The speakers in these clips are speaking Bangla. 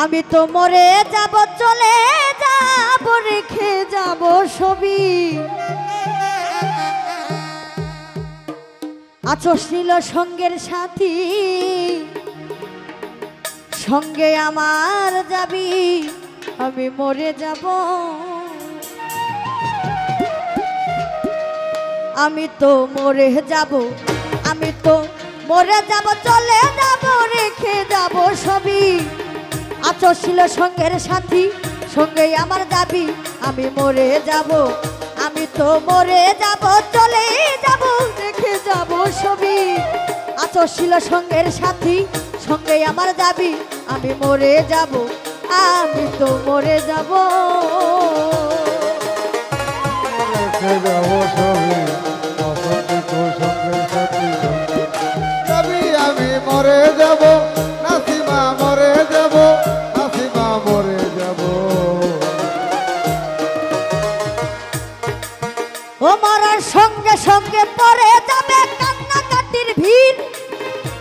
আমি তো মরে যাব, চলে যাব, রেখে যাব ছবি। আচস নীল সঙ্গের সাথী, সঙ্গে আমার যাবি, আমি মরে যাব। আমি তো মরে যাব, আমি তো মরে যাব, চলে যাব, রেখে যাব ছবি। আচস ছিল সঙ্গের সাথী, সঙ্গে আমার যাবি, আমি মরে যাব। আমি তো মরে যাব, চলে যাব, রেখে যাব ছবি। আচস ছিল সঙ্গের সাথী, সঙ্গে আমার যাবি, আমি মরে যাব। আমি তো মরে যাব। আমি মরে যাব, নাসিমা মরে যাব, নাসিমা মরে যাব। ও মরার সঙ্গে সঙ্গে পরে যাবে কান্নাকাটির ভিড়,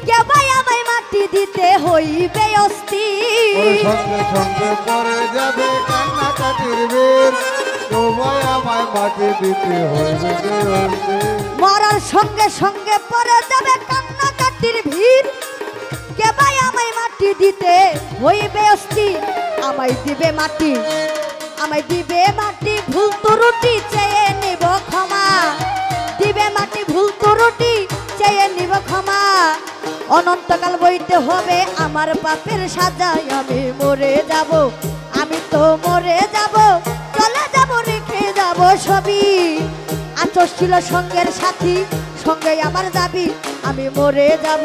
কে ভাই আমায় মাটি দিতে হইবে অস্থির। সঙ্গে সঙ্গে পরে যাবে কান্নাকাটির ভিড়, কে ভাই আমায় মাটি দিতে হইবে অস্থির। মরার সঙ্গে সঙ্গে পরে যাবে কান্নাকাটির ভিড়, কে ভাই আমায় মাটি দিতে হইবে অস্থির। আমায় দিবে মাটি, আমায় দিবে মাটি, ভুল ত্রুটি চেয়ে নিব ক্ষমা। দিবে মাটি, ভুল ত্রুটি চেয়ে নিব ক্ষমা। অনন্তকাল বইতে হবে আমার পাপের সাজায়, আমি মরে যাব। আমি তো মরে যাব, চলে যাব, রেখে যাব ছবি। আচস ছিল সঙ্গের সাথী, সঙ্গে আমার যাবি, আমি মরে যাব।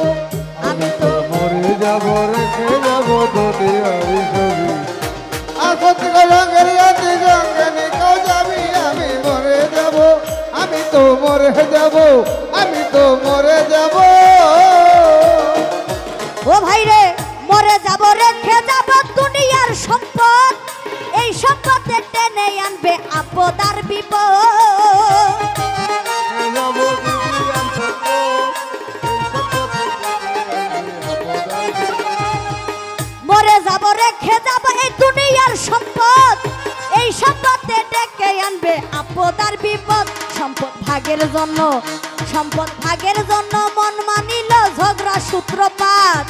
আমি তো মরে যাব, রেখে যাব দুনিয়ারি ছবি। আমি মরে যাব, আমি তো মরে যাব, আমি তো মরে যাব। ও ভাই রে, মরে যাব, রেখে যাব দুনিয়ার সম্পদ। এই সম্পদে টেনে আনবে আপদ আর বিপদ। মরে যাব, রেখে যাব এই দুনিয়ার সম্পদ। এই সম্পদে ডেকে আনবে আপদ আর বিপদ। সম্পদ ভাগের জন্য, সম্পদ ভাগের জন্য মন মানিল ঝগড়া সূত্রপাত।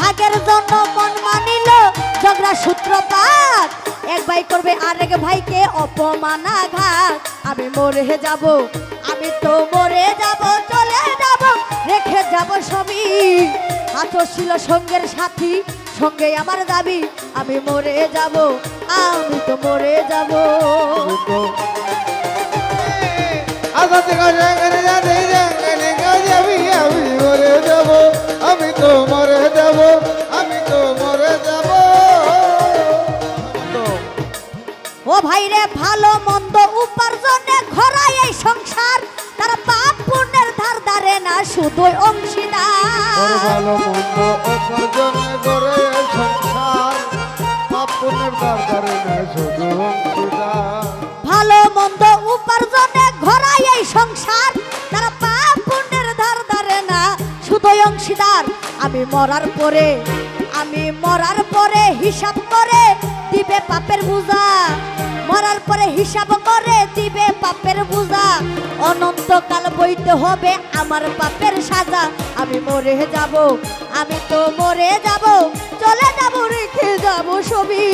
ভাগের জন্য মন মানিল ঝগড়া সূত্রপাত। এক ভাই করবে আরেক ভাইকে অপমানাঘাত। আমি মরে যাব, আমি তো মরে যাব, চলে যাব, রেখে যাব ছবি। আচস ছিল সঙ্গের সাথী, সঙ্গে আমার দাবি, আমি মরে যাব। আমি তো মরে যাব। আমি মরে যাব, আমি তো মরে যাব, আমি তো মরে যাব। ও ভাই রে, ভালো মন্দ উপার্জনে ঘরায় এই সংসার। তারা পাপ পুণ্যের ধার ধারে না, শুধুই অংশীদার। ভালো মন্দ উপার্জনে করে সংসার, পাপ পুণ্যের ধার ধারে না, শুধু অংশীদার। ভালো মন্দ উপার্জনে ঘরায় এই সংসার। তারা পাপ পুণ্যের ধার ধারে না, শুধুই অংশীদার। আমি মরার পরে, আমি মরার পরে হিসাব করে দিবে পাপের বোঝা। মরার পরে হিসাব করে দিবে পাপের বোঝা। অনন্তকাল বইতে হবে আমার পাপের সাজা। আমি মরে যাব, আমি তো মরে যাব, চলে যাব, রেখে যাব ছবি।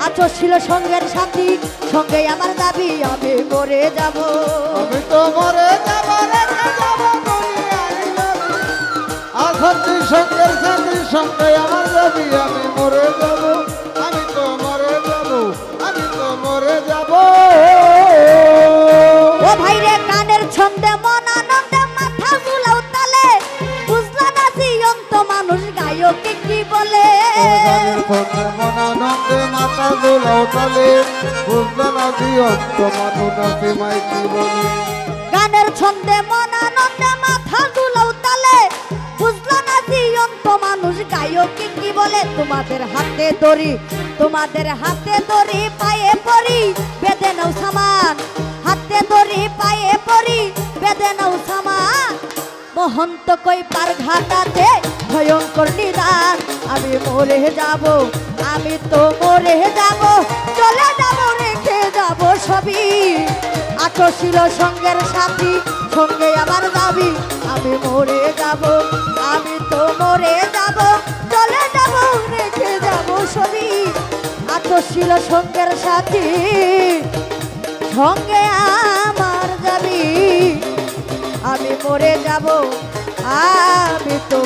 আচস ছিল সঙ্গের সাথী, সঙ্গে আমার দাবি, আমি মরে যাব। আমি তো মরে যাব, রেখে যাব দুনিয়ারি ছবি। আসার সঙ্গের সাথী, সঙ্গে আমার যাবি, আমি মরে যাব। আমি তো মরে যাব, আমি তো মরে যাব। ও ভাই রে, গানের ছন্দে মন আনন্দে মাথা ঝুলাও তালে। বুঝলা না জীবন্ত মানুষ গায়কে কি বলে। মনানন্দে মাথা গোলাও তালে, বুঝলো না জীবন্ত মানুষ নাসিমাই কি বলে। গানের ছন্দে মন আনন্দে মাথা ঝুলাও তালে। বুঝলা না জীবন্ত মানুষ গায়কে কি বলে। তোমাদের হাতে দড়ি, তোমাদের হাতে দড়ি, পায়ে পড়ি, বেঁধে নাও সামান। হাতে দড়ি, পায়ে পড়ি, বেঁধে নাও সামান। মহন্ত কই পার ঘাটাতে ভয়ঙ্কর নিদান। আমি মরে যাব, আমি তো মরে যাব, চলে যাব, রেখে যাব সবই। আছো ছিল সঙ্গের সাথী, সঙ্গে আমার দাবি, আমি মরে যাব, আমি তো মরে যাব, চলে যাব, রেখে যাব সবই। আছো ছিল সঙ্গের সাথী, সঙ্গে আমার যাবি, আমি মরে যাব, আমি তো